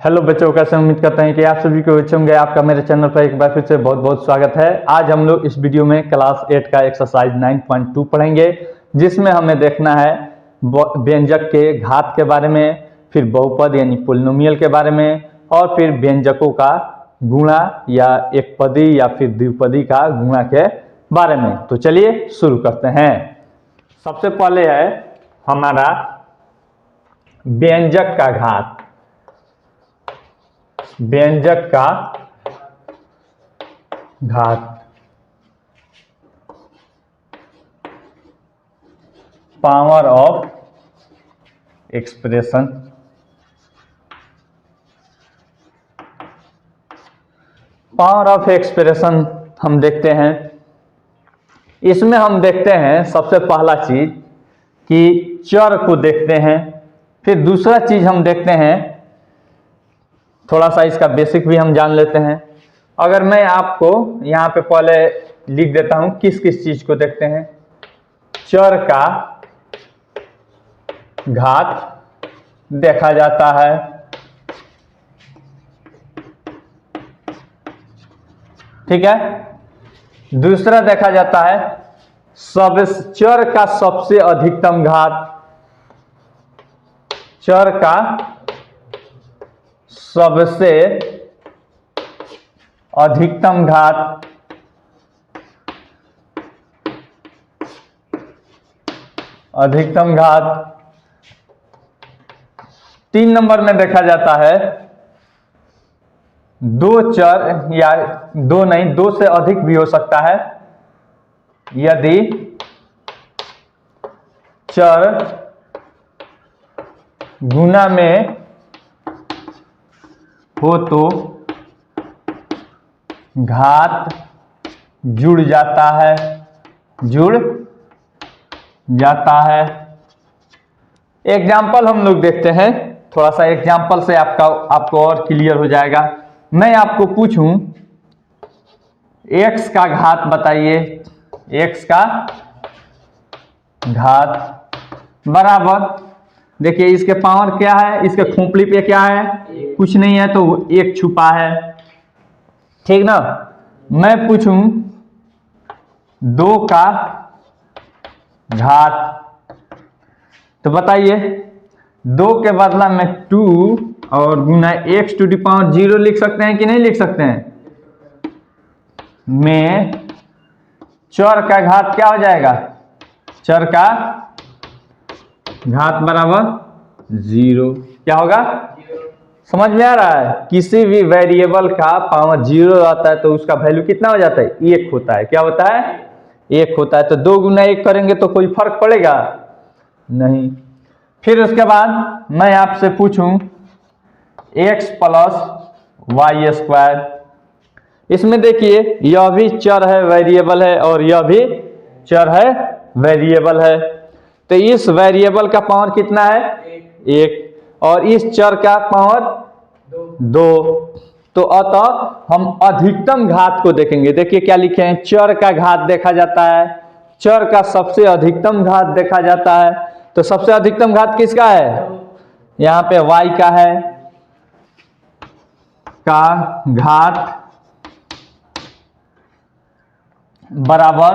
Hello बच्चों, कैसे उम्मीद करते हैं कि आप सभी को अच्छे होंगे। आपका मेरे चैनल पर एक बार फिर से बहुत बहुत स्वागत है। आज हम लोग इस वीडियो में क्लास 8 का एक्सरसाइज 9.2 पढ़ेंगे, जिसमें हमें देखना है व्यंजक के घात के बारे में, फिर बहुपद यानी पोलिनोमियल के बारे में, और फिर व्यंजकों का गुणा या एक पदी या फिर द्विपदी का गुणा के बारे में। तो चलिए शुरू करते हैं। सबसे पहले है हमारा व्यंजक का घात। व्यंजक का घात power of expression. Power of expression हम देखते हैं। इसमें हम देखते हैं सबसे पहला चीज कि चर को देखते हैं। फिर दूसरा चीज हम देखते हैं, थोड़ा सा इसका बेसिक भी हम जान लेते हैं। अगर मैं आपको यहाँ पे पहले लिख देता हूं किस किस चीज को देखते हैं। चर का घात देखा जाता है, ठीक है। दूसरा देखा जाता है चर का सबसे अधिकतम घात। चर का सबसे अधिकतम घात। अधिकतम घात 3 नंबर में देखा जाता है दो चर, या दो नहीं, दो से अधिक भी हो सकता है। यदि चर गुना में हो तो घात जुड़ जाता है। जुड़ जाता है। एग्जाम्पल हम लोग देखते हैं। थोड़ा सा एग्जाम्पल से आपको और क्लियर हो जाएगा। मैं आपको पूछूं x का घात बताइए। x का घात बराबर, देखिए इसके पावर क्या है, इसके खोपड़ी पे क्या है, कुछ नहीं है, तो एक छुपा है, ठीक ना। मैं पूछूं 2 का घात, तो बताइए 2 के बदला में 2 और गुना x टू दी पावर 0 लिख सकते हैं कि नहीं लिख सकते हैं। में चर का घात क्या हो जाएगा, चर का घात बराबर 0। क्या होगा, समझ में आ रहा है। किसी भी वेरिएबल का पावर 0 आता है तो उसका वैल्यू कितना हो जाता है, 1 होता है। क्या होता है, 1 होता है। तो 2 गुना 1 करेंगे तो कोई फर्क पड़ेगा नहीं। फिर उसके बाद मैं आपसे पूछूं x प्लस वाई स्क्वायर। इसमें देखिए यह भी चर है, वेरिएबल है, और यह भी चर है, वेरिएबल है। तो इस वेरिएबल का पावर कितना है, 1, और इस चर का पावर 2। तो अतः हम अधिकतम घात को देखेंगे। देखिए क्या लिखे हैं, चर का घात देखा जाता है, चर का सबसे अधिकतम घात देखा जाता है। तो सबसे अधिकतम घात किसका है, यहां पे y का है, का घात बराबर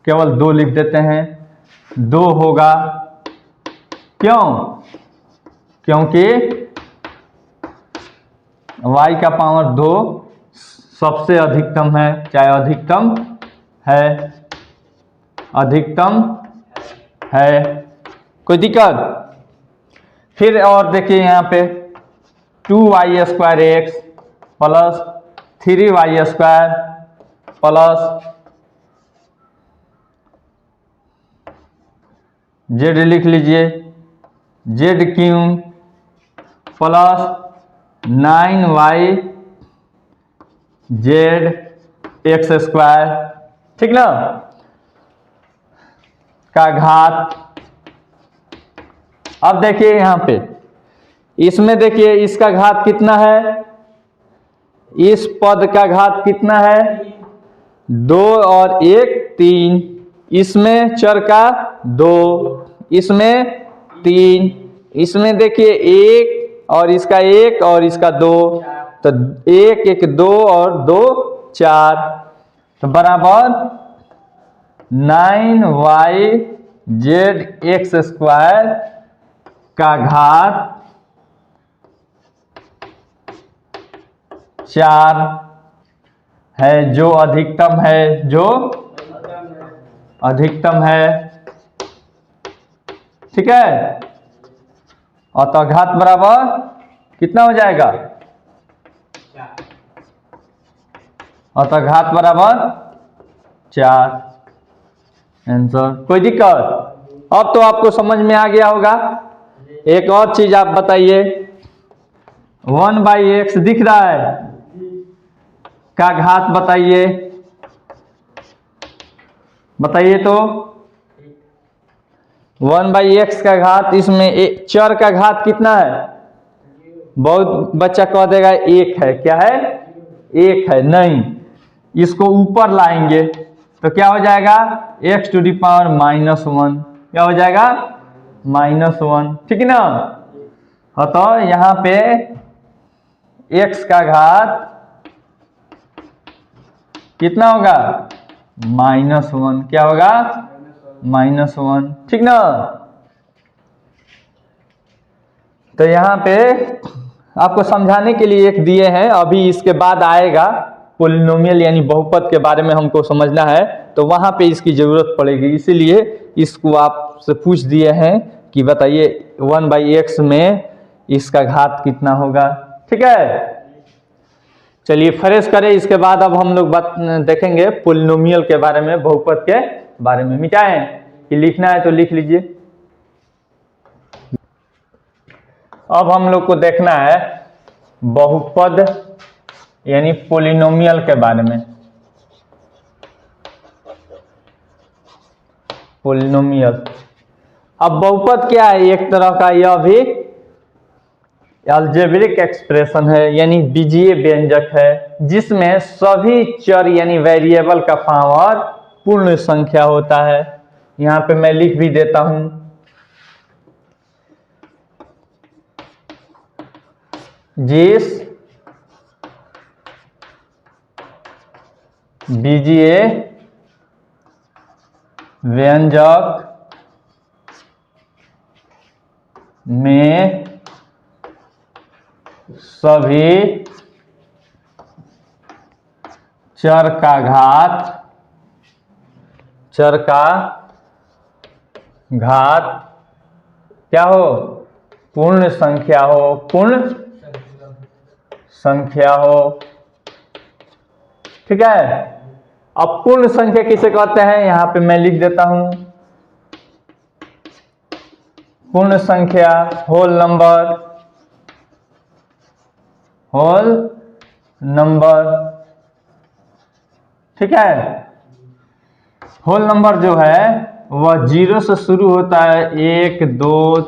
केवल 2 लिख देते हैं। 2 होगा, क्यों, क्योंकि y का पावर 2 सबसे अधिकतम है, चाहे अधिकतम है, अधिकतम है, कोई दिक्कत। फिर और देखिए यहां पे 2y square x plus 3y square plus z लिख लीजिए, z cube plus 9y z x square, ठीक ना, का घात। अब देखिए यहां पे इसमें देखिए इसका घात कितना है, इस पद का घात कितना है, 2 और 1 3, इसमें चर का 2, इसमें 3, इसमें देखिए 1 और इसका 1 और इसका 2, तो 1 1 2 और 2 4, तो बराबर 9yz(x² का घात 4 है, जो अधिकतम है, जो अधिकतम है। ठीक है, और तो घात बराबर कितना हो जाएगा, और तो घात बराबर 4। आंसर। कोई दिक्कत? अब तो आपको समझ में आ गया होगा। एक और चीज आप बताइए, 1/x दिख रहा है का घात बताइए, बताइए तो। 1/x का घात, इसमें चर का घात कितना है? बहुत बच्चा कह देगा 1 है। क्या है? 1 है। नहीं, इसको ऊपर लाएंगे तो क्या हो जाएगा, x⁻⁻1। क्या हो जाएगा? -1। ठीक है ना। तो यहाँ पे x का घात कितना होगा? -1। क्या होगा? -1। ठीक ना। तो यहाँ पे आपको समझाने के लिए एक दिए हैं, अभी इसके बाद आएगा पोलिनोमियल यानी बहुपद के बारे में हमको समझना है, तो वहाँ पे इसकी ज़रूरत पड़ेगी, इसीलिए इसको आपसे पूछ दिए हैं कि बताइए 1/x में इसका घात कितना होगा। ठीक है, चलिए फ्रेश करें। इसके बाद अब हम लोग बात देखेंगे पोलिनोमियल के बारे में, बहुपद के बारे में। मिटाएं कि लिखना है तो लिख लीजिए। अब हम लोग को देखना है बहुपद यानी पोलिनोमियल के बारे में। पोलिनोमियल, अब बहुपद क्या है? एक तरह का यह भी अलजेब्रिक एक्सप्रेशन है, यानी बीजीय व्यंजक है, जिसमें सभी चर यानी वेरिएबल का पावर पूर्ण संख्या होता है। यहां पे मैं लिख भी देता हूं, जिस बीजीय व्यंजक में सभी चर का घात क्या हो? पूर्ण संख्या हो, पूर्ण संख्या हो। ठीक है, अब पूर्ण संख्या किसे कहते हैं? यहां पे मैं लिख देता हूं, पूर्ण संख्या, होल नंबर, होल नंबर। ठीक है, होल नंबर जो है वह 0 से शुरू होता है, 1 2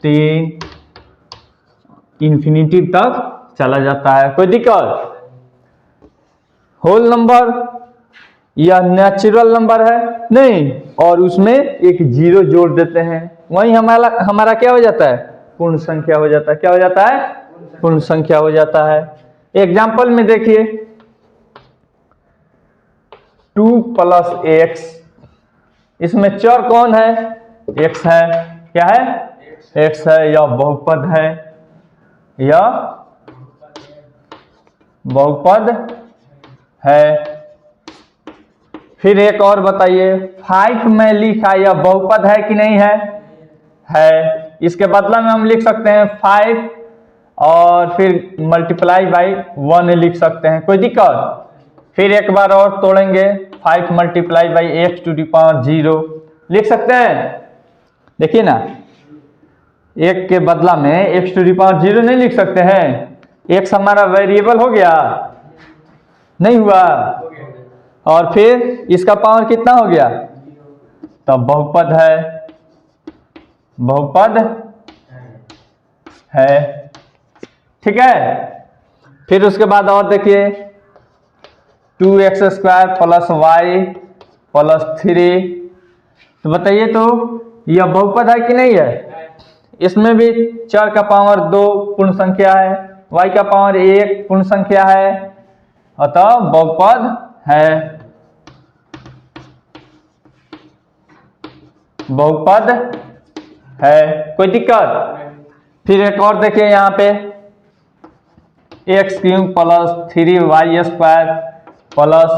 3 इंफिनिटी तक चला जाता है। कोई दिक्कत? होल नंबर यह नेचुरल नंबर है नहीं, और उसमें एक 0 जोड़ देते हैं, वही हमारा क्या हो जाता है? पूर्ण संख्या हो जाता है। क्या हो जाता है? पूर्ण संख्या हो जाता है। एग्जाम्पल में देखिए, 2 + x, इसमें चर कौन है? x है। क्या है? x है। यह बहुपद है, यह बहुपद है। फिर एक और बताइए, 5 में लिखा, यह बहुपद है कि नहीं है? है। इसके बदला में हम लिख सकते हैं 5 और फिर मल्टीप्लाई बाई 1 लिख सकते हैं। कोई दिक्कत? फिर एक बार और तोड़ेंगे, 5 × x⁻0 लिख सकते हैं। देखिए ना, एक के बदला में x⁻0 नहीं लिख सकते हैं? x हमारा वेरिएबल हो गया, नहीं हुआ? और फिर इसका पावर कितना हो गया? तब बहुपद है, बहुपद है। ठीक है, फिर उसके बाद और देखिए, 2x² + y + 3, तो बताइए तो यह बहुपद है कि नहीं है? इसमें भी चर का पावर 2 पूर्ण संख्या है, y का पावर 1 पूर्ण संख्या है, अतः बहुपद है, बहुपद है। कोई दिक्कत? फिर एक और देखिए यहाँ पे x³ plus 3y² plus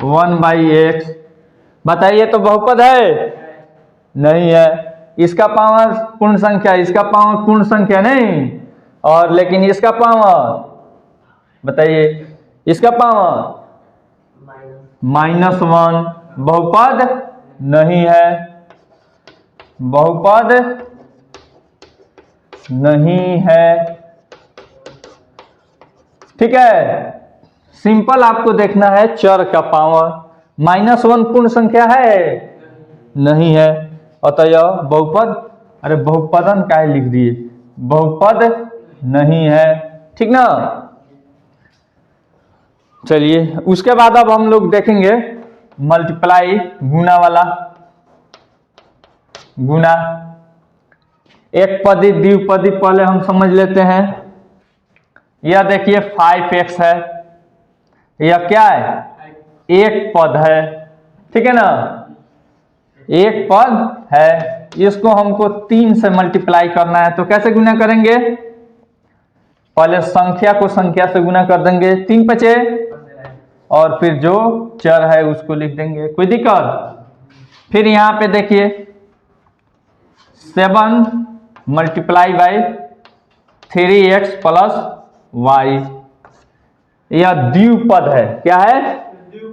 1/x, बताइए तो बहुपद है? नहीं है। इसका पावर पूर्ण संख्या, इसका पावर पूर्ण संख्या नहीं, और लेकिन इसका पावर बताइए, इसका पावर -1, बहुपद नहीं है, बहुपद नहीं है। ठीक है, सिंपल आपको देखना है चर का पावर। -1 पूर्ण संख्या है? नहीं है, अतः यह बहुपद, अरे बहुपदन काहे लिख दिए, बहुपद नहीं है। ठीक ना? चलिए उसके बाद अब हम लोग देखेंगे मल्टीप्लाई, गुना वाला। गुना, एक पदी द्विपदी पहले हम समझ लेते हैं। यह देखिए 5x है, यह क्या है? एक पद है, ठीक है ना, एक पद है। इसको हमको 3 से मल्टीप्लाई करना है, तो कैसे गुना करेंगे? पहले संख्या को संख्या से गुना कर देंगे, 3 बचे, और फिर जो चर है उसको लिख देंगे। कोई दिक्कत? फिर यहां पे देखिए 7 multiply by 3x plus y, यह द्विपद है। क्या है?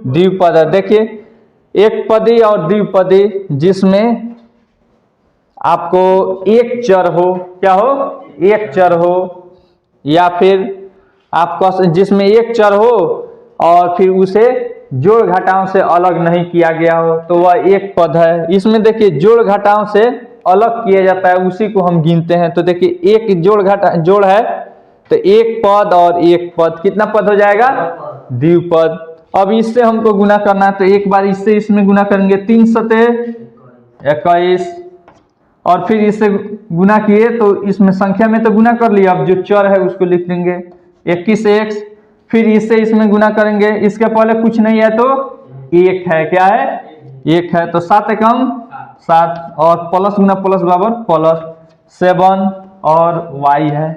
द्विपद है। देखिए एक पदी और द्विपदी जिसमें आपको एक चर हो, क्या हो? एक चर हो, या फिर आपका जिसमें एक चर हो और फिर उसे जोड़ घटाव से अलग नहीं किया गया हो, तो वह एक पद है। इसमें देखिए जोड़ घटाव से अलग किया जाता है, उसी को हम गिनते हैं। तो देखिए एक जोड़ है, तो एक पद और एक पद, कितना पद हो जाएगा? द्विपद। अब इससे हमको गुना करना है, तो एक बार इससे इसमें गुना करेंगे, 3 सते 21, और फिर इससे गुना किए तो इसमें संख्या में तो गुना कर लिया, अब जो चर है उसको लिख देंगे 21x, फिर इससे इसमें गुना करेंगे, इसके पहले कुछ नहीं है तो एक है, क्या है? एक है, तो 7 एकम 7, और प्लस गुना प्लस बराबर प्लस 7 और y है।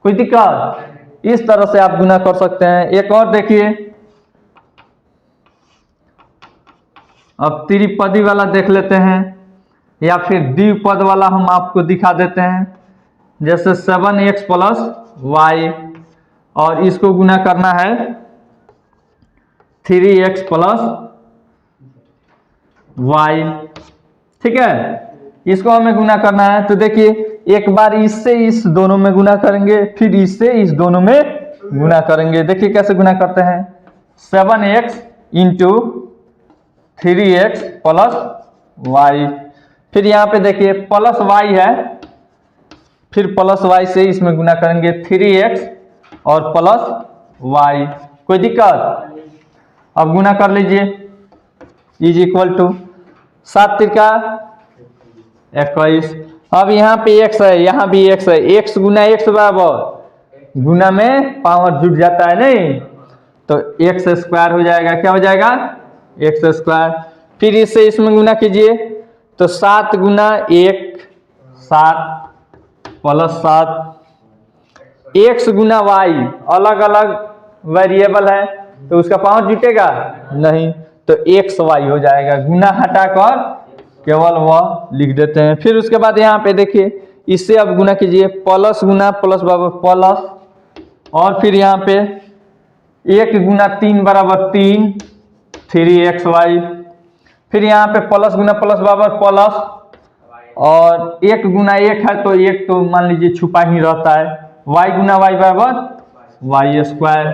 कोई दिक्कत? इस तरह से आप गुना कर सकते हैं। एक और देखिए, अब त्रिपदी वाला देख लेते हैं, या फिर द्विपद वाला हम आपको दिखा देते हैं। जैसे 7x प्लस y, और इसको गुना करना है 3x प्लस y, ठीक है, इसको हमें गुना करना है। तो देखिए एक बार इससे इस दोनों में गुना करेंगे, फिर इससे इस दोनों में गुना करेंगे। देखिए कैसे गुना करते हैं, 7x into 3x plus y, फिर यहाँ पे देखिए प्लस y है, फिर प्लस y से इसमें गुना करेंगे 3x और प्लस y। कोई दिक्कत? अब गुना कर लीजिए, इज इक्वल टू 7 त्रिका 21। अब यहाँ पे x है, यहाँ भी x है, x गुना x बराबर, गुना में पावर जुट जाता है नहीं, तो x स्क्वायर हो जाएगा। क्या हो जाएगा? x square. फिर इससे इसमें गुना कीजिए, तो 7 गुना 1 7 प्लस 7, x गुना y अलग अलग वेरिएबल है, तो उसका पावर जुटेगा नहीं, तो xy हो जाएगा। गुना हटाकर केवल वह लिख देते हैं। फिर उसके बाद यहाँ पे देखिए, इससे अब गुना कीजिए, प्लस गुना प्लस बराबर प्लस, और फिर यहाँ पे 1 गुना 3 बराबर 3 3xy, फिर यहाँ पे प्लस गुना प्लस बराबर प्लस, और 1 गुना 1 है तो 1 तो मान लीजिए छुपा ही रहता है, y गुना y बराबर y स्क्वायर।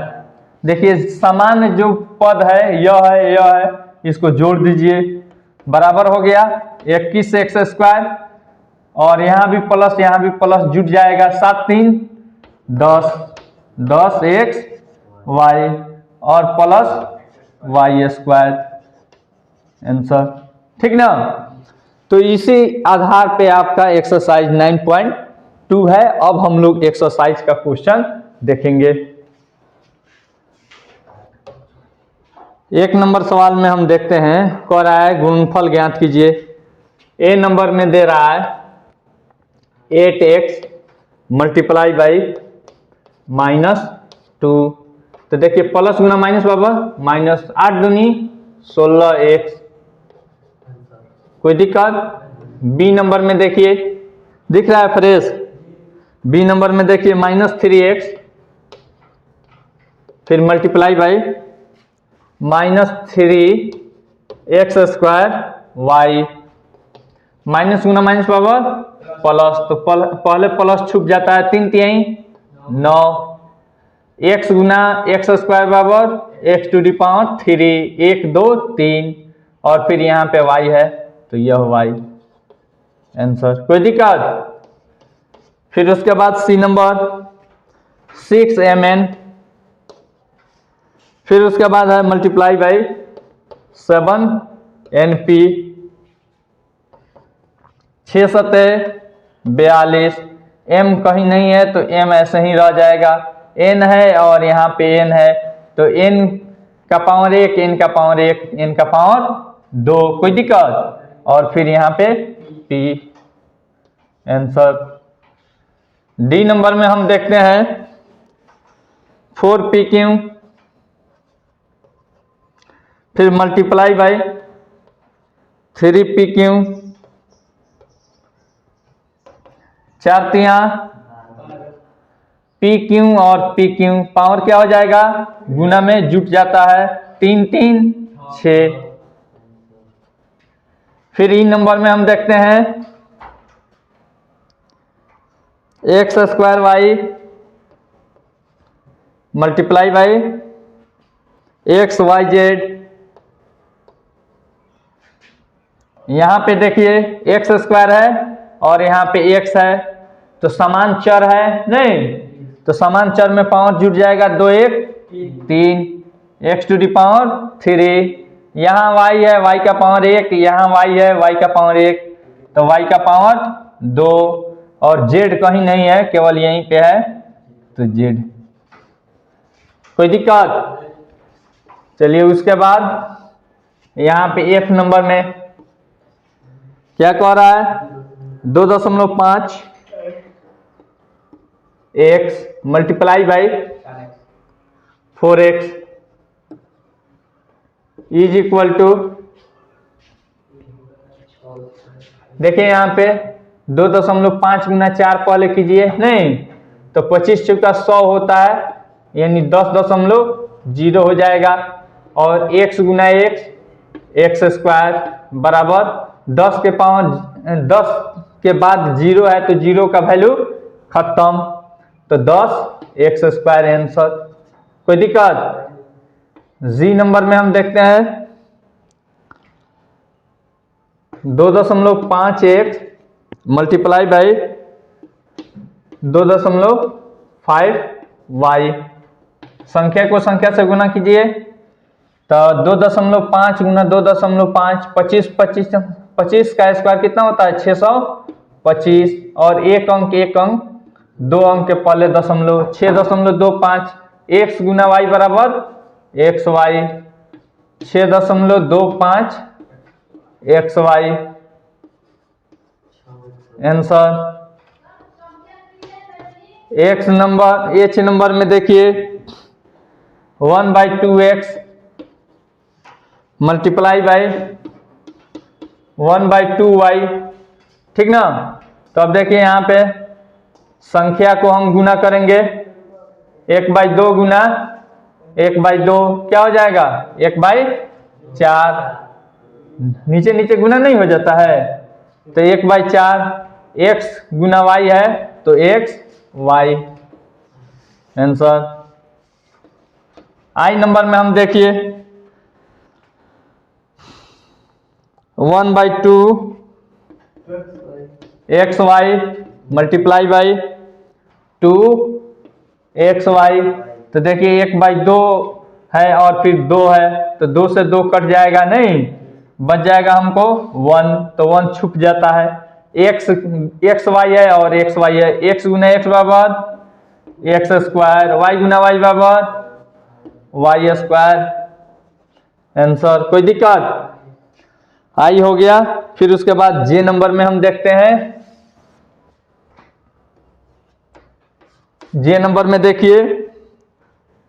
देखिए समान जो पद है यह है, इसको जोड़ दीजिए, बराबर हो गया 21x स्क्वायर, और यहाँ भी प्लस जुट जाएगा, 7 3 10 10x y और प्लस y स्क्वायर, आंसर। ठीक ना? तो इसी आधार पे आपका एक्सरसाइज 9.2 है। अब हम लोग एक्सरसाइज का क्वेश्चन देखेंगे। एक नंबर सवाल में हम देखते हैं, कह रहा है गुणनफल ज्ञात कीजिए। ए नंबर में दे रहा है 8x मल्टीप्लाई बाई -2। तो देखिए प्लस गुना माइनस बाबा, माइनस 8 दूनी 16x। कोई दिक्कत? बी नंबर में देखिए, दिख रहा है फ्रेश। बी नंबर में देखिए -3x, फिर multiply by -3x² y। Minus गुना माइनस पावर प्लस, तो पहले प्लस छुप जाता है, 3 तिहाई 9। x गुना x² बराबर x⁻3, 1 2 3, और फिर यहाँ पे y है तो यह y आंसर। कोई दिक्कत? फिर उसके बाद सी नंबर 6mn, फिर उसके बाद है मल्टीप्लाई बाई 7np। 6 सत्ते 42, m कहीं नहीं है तो m ऐसे ही रह जाएगा। n है और यहाँ पे n है तो n का पावर 1, n का पावर 1, n का पावर 2। कोई दिक्कत? और फिर यहाँ पे p आंसर। डी नंबर में हम देखते हैं 4pq, फिर मल्टीप्लाई बाई 3pq, 4 तिया pq और pq, पावर क्या हो जाएगा? गुना में जुट जाता है, 3 3 6। फिर ई नंबर में हम देखते हैं x² y multiply by xyz। यहाँ पे देखिए x² है और यहाँ पे x है, तो समान चर है नहीं, तो समान चर में पावर जुट जाएगा, 2 1 3, x⁻3। यहाँ y है, y का पावर 1, यहाँ y है, y का पावर 1, तो y का पावर 2, और z कहीं नहीं है, केवल यहीं पे है तो z। कोई दिक्कत? चलिए उसके बाद यहाँ पे f नंबर में क्या कह रहा है? 2.5 x multiply by 4x is equal to, देखिए यहाँ पे 2.5 गुना 4 पहले कीजिए नहीं, तो 25 चौका 100 होता है, यानी 10.0 हो जाएगा। और x गुना x² बराबर 10 के पावर 10 के बाद 0 है तो 0 का वैल्यू खत्म, तो 10x² आंसर। कोई दिक्कत? जी नंबर में हम देखते हैं 2.5x मल्टीप्लाई बाई 2.5y। संख्या को संख्या से गुना कीजिए, तो 2.5 गुना 2.5, 25 का स्क्वायर कितना होता है? 625, और एक अंक 2 अंक के पहले दशमलव, 6.25। x गुना y बराबर xy, 6.25 xy answer. h number में देखिए 1/2x मल्टीप्लाई बाई 1/2y, ठीक ना। तो अब देखिए यहाँ पे संख्या को हम गुना करेंगे, 1/2 गुना 1/2 क्या हो जाएगा? 1/4। नीचे नीचे गुना नहीं हो जाता है, तो 1/4। x गुना y है तो x y आंसर। आई नंबर में हम देखिए 1/2 xy मल्टीप्लाई बाई 2xy, तो देखिए 1/2 है और फिर 2 है, तो 2 से 2 कट जाएगा नहीं, बच जाएगा हमको 1, तो 1 छुप जाता है। एक्स वाई है और एक्स वाई है, एक्स गुना एक्स बराबर एक्स स्क्वायर, वाई गुना वाई बराबर वाई स्क्वायर। आंसर। कोई दिक्कत? आई हो गया। फिर उसके बाद जे नंबर में हम देखते हैं। जे नंबर में देखिए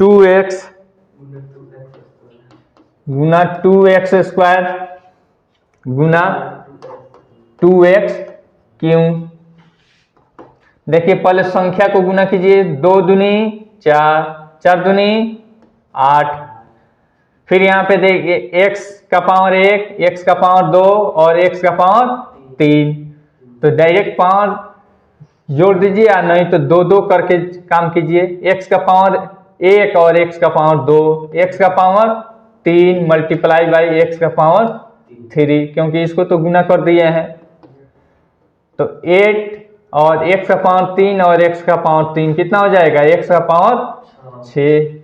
2x गुना 2x स्क्वायर गुना 2x क्यों। देखिए पहले संख्या को गुना कीजिए, 2 दूनी 4, 4 दूनी 8। फिर यहाँ पे देखिए x का पावर 1, x का पावर 2 और x का पावर 3, तो डायरेक्ट पावर जोड़ दीजिए या नहीं तो 2-2 करके काम कीजिए। x का पावर 1 और x का पावर 2, x का पावर 3 मल्टीप्लाई बाई x का पावर 3, क्योंकि इसको तो गुना कर दिए हैं। तो 8 और x का पावर 3 और x का पावर 3 कितना हो जाएगा, x का पावर 6।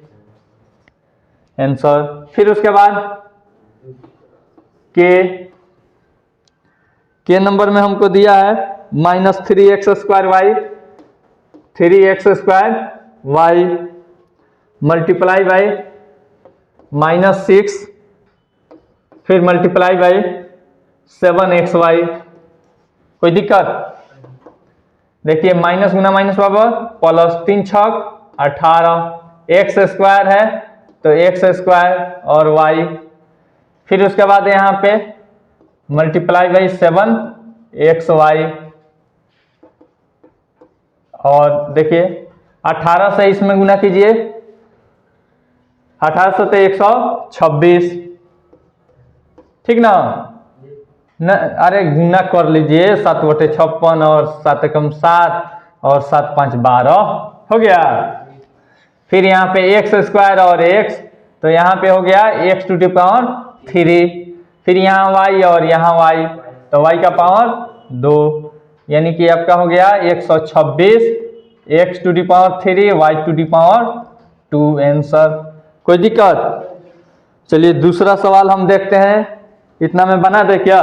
आंसर। फिर उसके बाद के नंबर में हमको दिया है -3x square Y, 3x square Y multiply by -6, फिर मल्टीप्लाई बाई 7xy। कोई दिक्कत? देखिए माइनस गुना माइनस बराबर प्लस, 3 छक 18, एक्स स्क्वायर है तो एक्स स्क्वायर और वाई। फिर उसके बाद यहाँ पे मल्टीप्लाई बाई 7xy। और देखिए 18 से इसमें गुना कीजिए, 18 से 126, ठीक ना। न अरे गुना कर लीजिए, 7/56 और 7×7 और 7×5 12 हो गया। फिर यहाँ पे एक्स स्क्वायर और एक्स, तो यहाँ पे हो गया x⁻3। फिर यहाँ y और यहाँ y, तो y का पावर 2, यानी कि आपका हो गया 126 x⁻3 y⁻2 आंसर। कोई दिक्कत? चलिए दूसरा सवाल हम देखते हैं। इतना में बना दे क्या?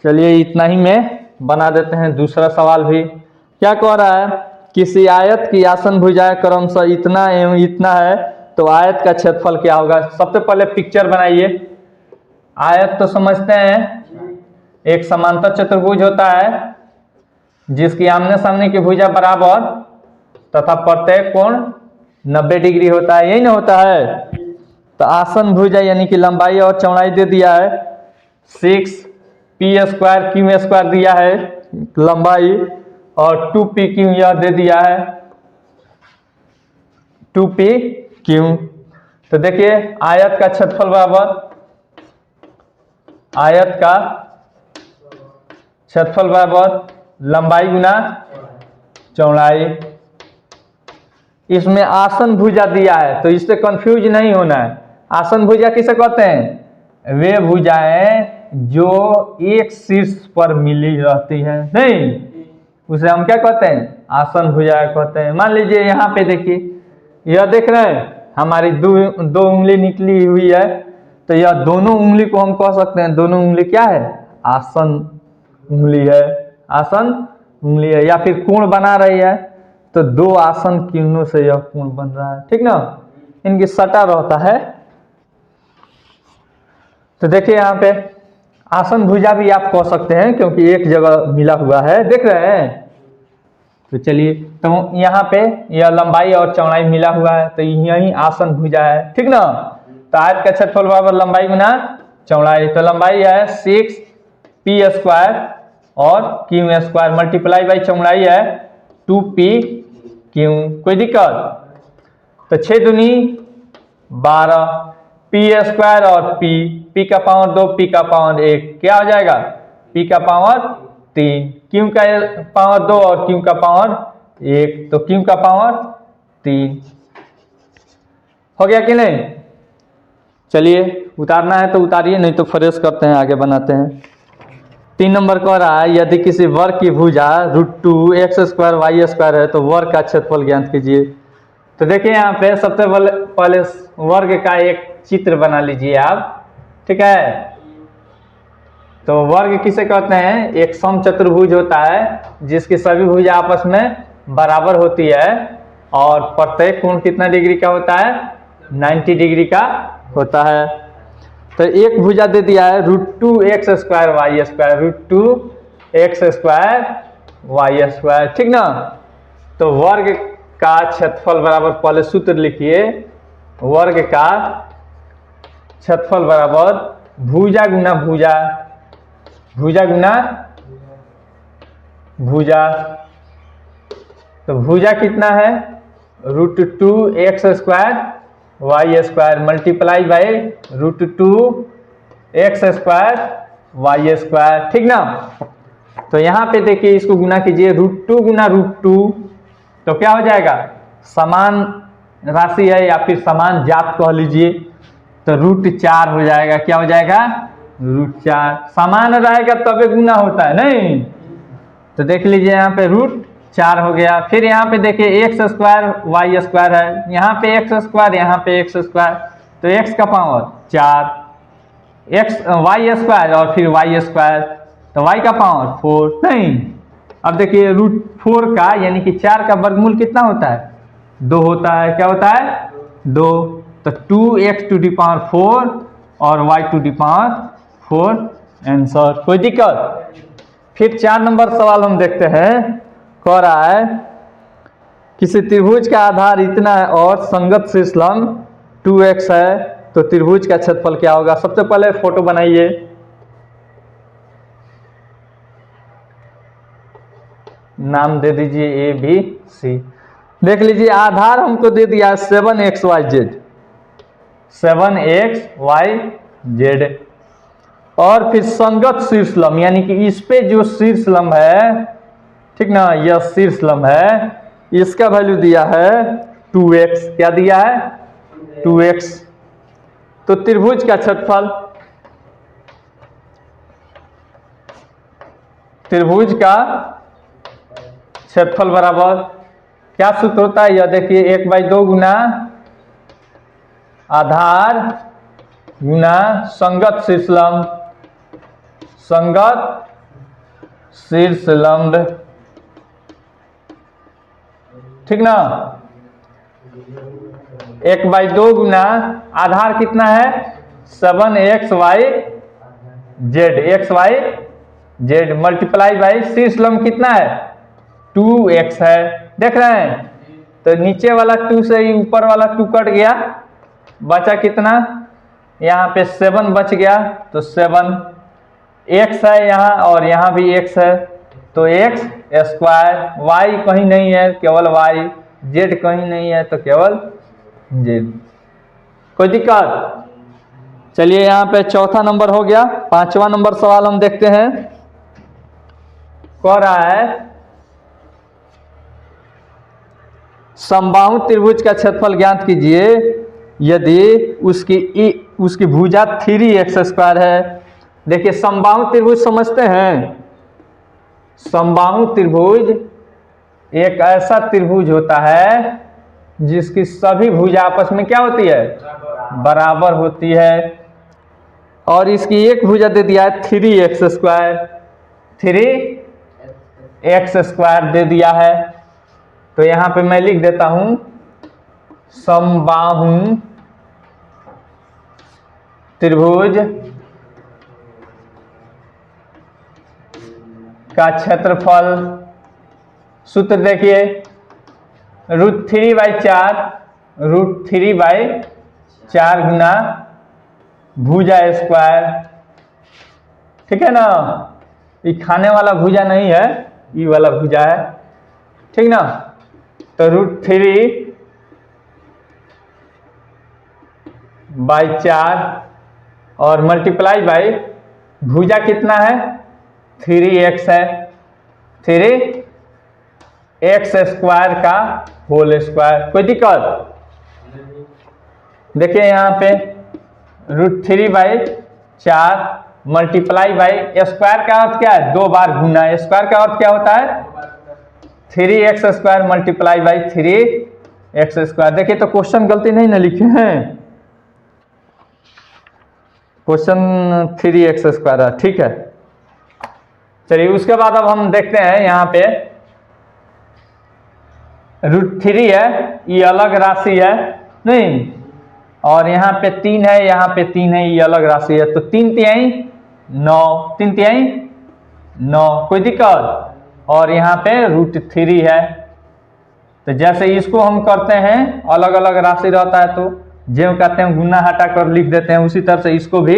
चलिए इतना ही में बना देते हैं दूसरा सवाल भी। क्या कह रहा है, किसी आयत की आसन भुजाएं क्रमशः इतना एवं इतना है तो आयत का क्षेत्रफल क्या होगा। सबसे पहले पिक्चर बनाइए। आयत तो समझते हैं, एक समांतर चतुर्भुज होता है जिसकी आमने सामने की भुजा बराबर तथा प्रत्येक कोण 90 डिग्री होता है, यही ना होता है। तो आसन भुजा यानी कि लंबाई और चौड़ाई दे दिया है 6p² q² दिया है लंबाई, और 2pq यह दे दिया है 2pq। तो देखिए आयत का क्षेत्रफल बराबर, आयत का क्षेत्रफल बराबर लंबाई गुना चौड़ाई। इसमें आसन भुजा दिया है तो इससे कंफ्यूज नहीं होना है। आसन भुजा किसे कहते हैं? वे भुजाएं जो एक शीर्ष पर मिली रहती है, नहीं उसे हम क्या कहते हैं? आसन भुजा कहते हैं। मान लीजिए यहाँ पे देखिए, यह देख रहे हैं हमारी दो उंगली निकली हुई है, तो यह दोनों उंगली को हम कह सकते हैं, दोनों उंगली क्या है? आसन उंगली है, आसन उंगली है। या फिर कोण बना रही है तो 2 आसन किरणों से यह कोण बन रहा है, ठीक ना, इनकी सटा रहता है। तो देखिए यहाँ पे आसन भुजा भी आप कह सकते हैं क्योंकि एक जगह मिला हुआ है, देख रहे हैं। तो चलिए, तो यहाँ पे यह लंबाई और चौड़ाई मिला हुआ है तो यही आसन भुजा है, ठीक ना। तो आयत का क्षेत्रफल बराबर लंबाई गुना चौड़ाई, तो लंबाई है 6p² और q² मल्टीप्लाई बाई चौड़ाई है 2pq। कोई दिक्कत? तो 6 दूनी 12, p² और p का पावर 2 p का पावर 1 क्या हो जाएगा? p का पावर 3, q का पावर 2 और q का पावर 1, तो q का पावर 3 हो गया कि नहीं। चलिए उतारना है तो उतारिए, नहीं तो फ्रेश करते हैं, आगे बनाते हैं। 3 नंबर कह रहा है यदि किसी वर्ग की भुजा √2 x² y² है तो वर्ग का क्षेत्रफल ज्ञात कीजिए। तो देखिए यहाँ पे सबसे पहले वर्ग का एक चित्र बना लीजिए आप। ठीक है। तो वर्ग किसे कहते हैं? एक सम चतुर्भुज होता है जिसकी सभी भुजा आपस में बराबर होती है और प्रत्येक कोण कितना डिग्री का होता है? 90 डिग्री का होता है। तो एक भुजा दे दिया है √2x² y², √2x² y², ठीक ना। तो वर्ग का क्षेत्रफल बराबर, पहले सूत्र लिखिए, वर्ग का क्षेत्रफल बराबर भुजा गुना भुजा, भुजा गुना भुजा। तो भुजा कितना है? √2x² y² multiply by √2x² y², ठीक ना। तो यहाँ पे देखिए, इसको गुना कीजिए, √2 गुना √2, तो क्या हो जाएगा? समान राशि है या फिर समान जात कह लीजिए, तो √4 हो जाएगा। क्या हो जाएगा? √4। समान रहेगा तभी गुना होता है, नहीं? तो देख लीजिए यहाँ पे √4 हो गया। फिर यहाँ पे देखिए x² y² है, यहाँ पे x², यहाँ पे x², तो x का पावर 4, y² और फिर y², तो y का पावर 4, नहीं। अब देखिए √4 का यानी कि 4 का वर्गमूल कितना होता है? 2 होता है। क्या होता है? 2। तो 2x⁴ और y⁴ आंसर। कोई दिक्कत? फिर 4 नंबर सवाल हम देखते हैं। कह रहा है किसी त्रिभुज का आधार इतना है और संगत शीर्षलंब 2x है, तो त्रिभुज का क्षेत्रफल क्या होगा? सबसे पहले फोटो बनाइए। नाम दे दीजिए ए बी सी। देख लीजिए आधार हमको दे दिया है 7xyz, 7xyz, और फिर संगत शीर्षलंब यानी कि इस पे जो शीर्षलंब है, ठीक ना, यह शीर्षलंब है, इसका वैल्यू दिया है 2x। क्या दिया है? 2x। तो त्रिभुज का क्षेत्रफल, त्रिभुज का क्षेत्रफल बराबर क्या सूत्र होता है? यह देखिए 1/2 गुना आधार गुना संगत शीर्षलंब, संगत शीर्षलंब, ठीक ना। 1/2 गुना आधार कितना है? 7xyz मल्टीप्लाई बाई शीर्षलंब कितना है? 2x है। देख रहे हैं? तो नीचे वाला 2 से ही ऊपर वाला 2 कट गया, बचा कितना? यहाँ पे 7 बच गया, तो 7 x है यहाँ और यहाँ भी x है, तो x²। y कहीं नहीं है, केवल y, z कहीं नहीं है, तो केवल z। कोई दिक्कत? चलिए यहाँ पे चौथा नंबर हो गया। 5वां नंबर सवाल हम देखते हैं। कह रहा है समबाहु त्रिभुज का क्षेत्रफल ज्ञात कीजिए यदि उसकी भुजा 3x² है। देखिए समबाहु त्रिभुज समझते हैं? समबाहु त्रिभुज एक ऐसा त्रिभुज होता है जिसकी सभी भुजा आपस में क्या होती है? बराबर होती है। और इसकी एक भुजा दे दिया है 3x², 3x² दे दिया है। तो यहां पे मैं लिख देता हूं समबाहु त्रिभुज का क्षेत्रफल, सूत्र देखिए √3/4, √3/4 गुना भुजा स्क्वायर, ठीक है ना। ये खाने वाला भुजा नहीं है, ये वाला भुजा है, ठीक ना। तो √3/4 और मल्टीप्लाई बाई भुजा कितना है? 3x है, 3x² का होल स्क्वायर। कोई दिक्कत? देखिए यहाँ पे √3/4 मल्टीप्लाई बाई स्क्वायर का अर्थ क्या है? 2 बार गुना। स्क्वायर का अर्थ क्या होता है? 3x² multiply by 3x²। देखिए तो क्वेश्चन गलती नहीं ना लिखे हैं। क्वेश्चन 3x² है, ठीक है। चलिए उसके बाद अब हम देखते हैं यहाँ पे √3 है, ये अलग राशि है नहीं, और यहाँ पे 3 है, यहाँ पे 3 है, ये अलग राशि है। तो 3×3 9, 3×3 9, कोई दिक्कत। और यहाँ पे √3 है। तो जैसे इसको हम करते हैं अलग अलग राशि रहता है तो जो कहते हैं गुना हटा कर लिख देते हैं, उसी तरह से इसको भी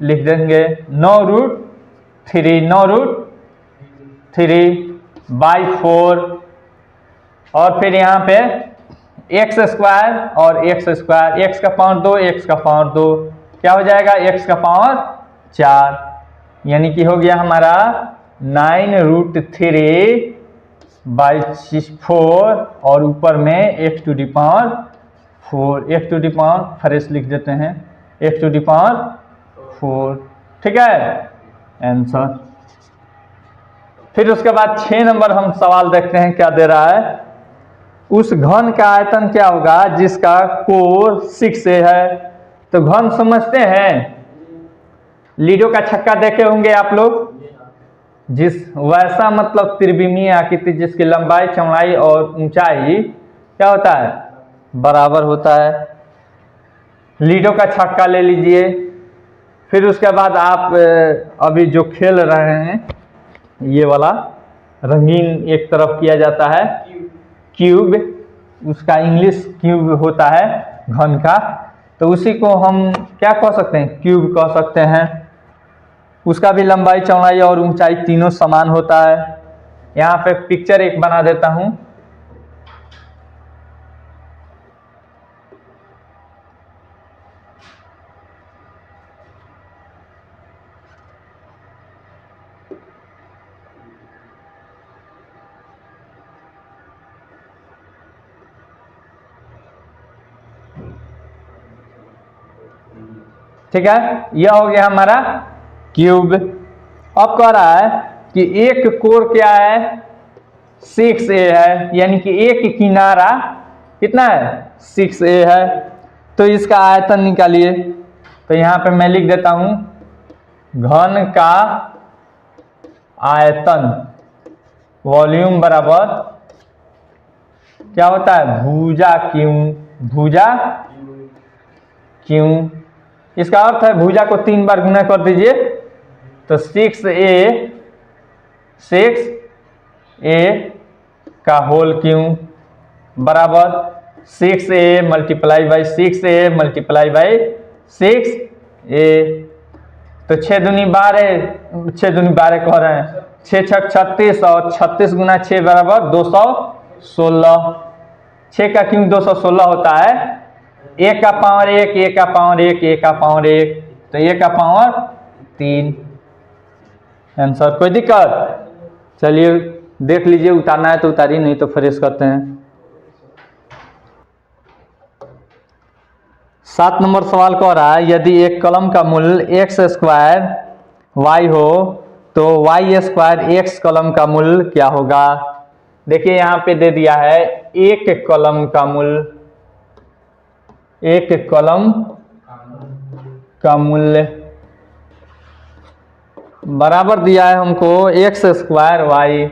लिख देंगे 9√3, 9√3/4। और फिर यहाँ पे x² और x², x का पावर 2, x का पावर 2, क्या हो जाएगा x का पावर 4, यानी कि हो गया हमारा 9√3/4 और ऊपर में x⁴, x⁴ फ्रेश लिख देते हैं, x⁴, ठीक है आंसर। फिर उसके बाद 6 नंबर हम सवाल देखते हैं क्या दे रहा है। उस घन का आयतन क्या होगा जिसका कोण 6a है। तो घन समझते हैं, लीडो का छक्का देखे होंगे आप लोग, वैसा मतलब त्रिविमीय आकृति जिसकी लंबाई, चौड़ाई और ऊंचाई क्या होता है, बराबर होता है। लीडो का छक्का ले लीजिए। फिर उसके बाद आप अभी जो खेल रहे हैं ये वाला रंगीन एक तरफ किया जाता है क्यूब, उसका इंग्लिश क्यूब होता है घन का, तो उसी को हम क्या कह सकते हैं, क्यूब कह सकते हैं। उसका भी लंबाई, चौड़ाई और ऊंचाई तीनों समान होता है। यहाँ पे पिक्चर एक बना देता हूँ। ठीक है, यह हो गया हमारा क्यूब। अब कह रहा है कि एक कोण क्या है, 6a है, यानी कि एक किनारा कितना है, 6a है। तो इसका आयतन निकालिए। तो यहाँ पे मैं लिख देता हूँ घन का आयतन वॉल्यूम बराबर क्या होता है, भुजा क्यों। इसका अर्थ है भुजा को 3 बार गुना कर दीजिए। तो 6a का होल क्यों बराबर 6a multiply by 6a multiply by 6a। तो 6 दूनी 12 कह रहे हैं, 6 छक 36 और 36 गुना 6 बराबर 216। 6 का क्यों 216 होता है, 1 का पावर 1, 1 का पावर 1, 1 का पावर 1, तो 1 का पावर 3 आंसर। कोई दिक्कत। चलिए देख लीजिए, उतारना है तो उतारिए, नहीं तो फ्रेश करते हैं। 7 नंबर सवाल कह रहा है यदि एक कलम का मूल्य x² y हो तो y² x कलम का मूल्य क्या होगा। देखिए यहाँ पे दे दिया है एक कलम का मूल्य बराबर दिया है हमको x²y।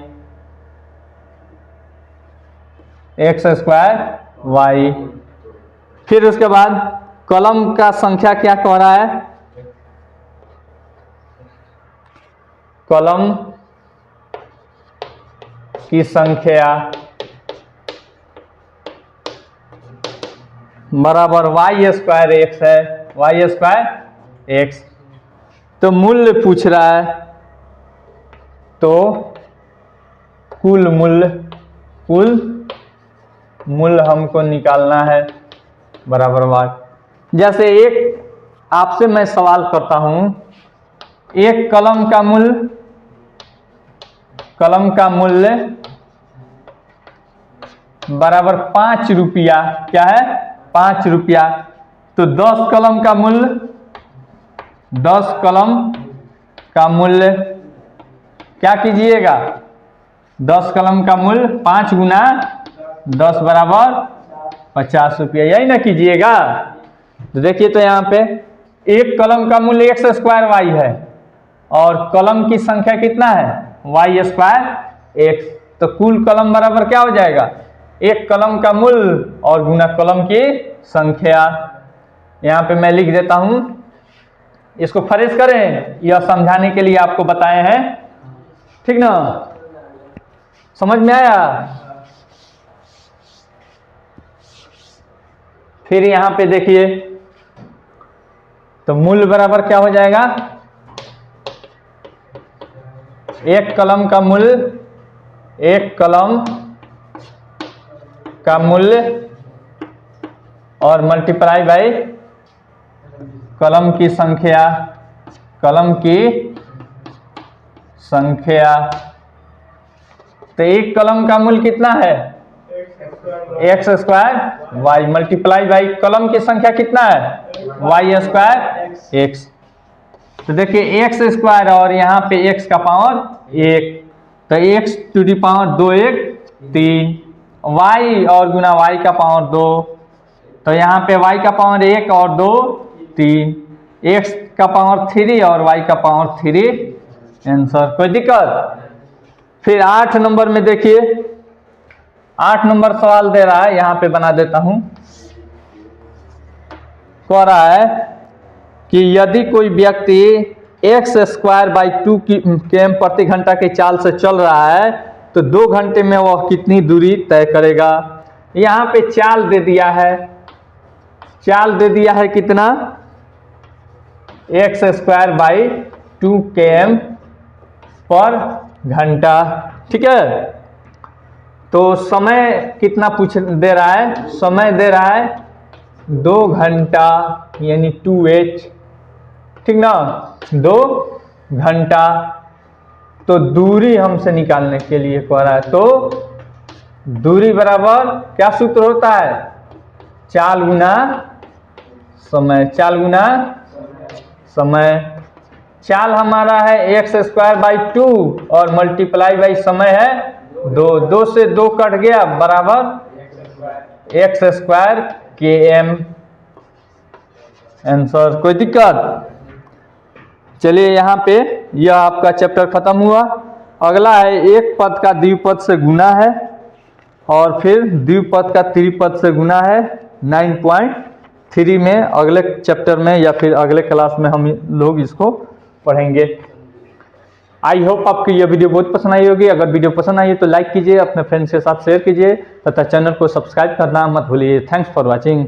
फिर उसके बाद कलम का संख्या क्या कह रहा है, कलम की संख्या बराबर y² x है, y² x। तो मूल्य पूछ रहा है, तो कुल मूल्य हमको निकालना है बराबर y। जैसे एक आपसे मैं सवाल करता हूं, एक कलम का मूल्य बराबर 5 रुपया, क्या है 5 रुपया। तो 10 कलम का मूल्य क्या कीजिएगा, 10 कलम का मूल्य 5 गुना 10 बराबर 50 रुपया, यही ना कीजिएगा। तो देखिए तो यहाँ पे एक कलम का मूल्य एक्स स्क्वायर वाई है और कलम की संख्या कितना है वाई स्क्वायर एक्स, तो कुल कलम बराबर क्या हो जाएगा एक कलम का मूल्य और गुना कलम की संख्या। यहां पे मैं लिख देता हूं, इसको फ्रेश करें, यह समझाने के लिए आपको बताए हैं, ठीक ना, समझ में आया। फिर यहां पे देखिए तो मूल्य बराबर क्या हो जाएगा, एक कलम का मूल्य, एक कलम का मूल्य और मल्टीप्लाई बाई कलम की संख्या, कलम की संख्या। तो एक कलम का मूल्य कितना है X square Y multiply by कलम की संख्या कितना है वाई स्क्वायर एक्स। तो देखिए एक्स स्क्वायर और यहाँ पे एक्स का पावर एक, तो X to the power 2 1 3, Y और गुना वाई का पावर 2, तो यहाँ पे वाई का पावर 1 और 2 3, एक्स का पावर 3 और वाई का पावर 3, आंसर। कोई दिक्कत। फिर 8 नंबर में देखिए, 8 नंबर सवाल दे रहा है, यहां पे बना देता हूं। कह रहा है कि यदि कोई व्यक्ति एक्स स्क्वायर बाई 2 km प्रति घंटा की चाल से चल रहा है तो 2 घंटे में वह कितनी दूरी तय करेगा। यहां पे चाल दे दिया है, चाल दे दिया है कितना एक्स स्क्वायर बाई 2 km पर घंटा, ठीक है। तो समय कितना पूछ दे रहा है, समय दे रहा है 2 घंटा यानी 2h, ठीक ना, 2 घंटा। तो दूरी हमसे निकालने के लिए कह रहा है, तो दूरी बराबर क्या सूत्र होता है चाल गुना समय, चाल गुना समय। चाल हमारा है एक्स स्क्वायर बाई 2 और मल्टीप्लाई बाई समय है 2, 2 से 2 कट गया बराबर एक्स स्क्वायर के एम, आंसर। कोई दिक्कत। चलिए यहाँ पे यह आपका चैप्टर खत्म हुआ। अगला है एक पद का द्विपद से गुना है और फिर द्विपद का त्रिपद से गुना है 9.3 में, अगले चैप्टर में या फिर अगले क्लास में हम लोग इसको पढ़ेंगे। आई होप आपको यह वीडियो बहुत पसंद आई होगी। अगर वीडियो पसंद आई तो लाइक कीजिए, अपने फ्रेंड्स के साथ शेयर कीजिए तथा चैनल को सब्सक्राइब करना मत भूलिए। Thanks for watching.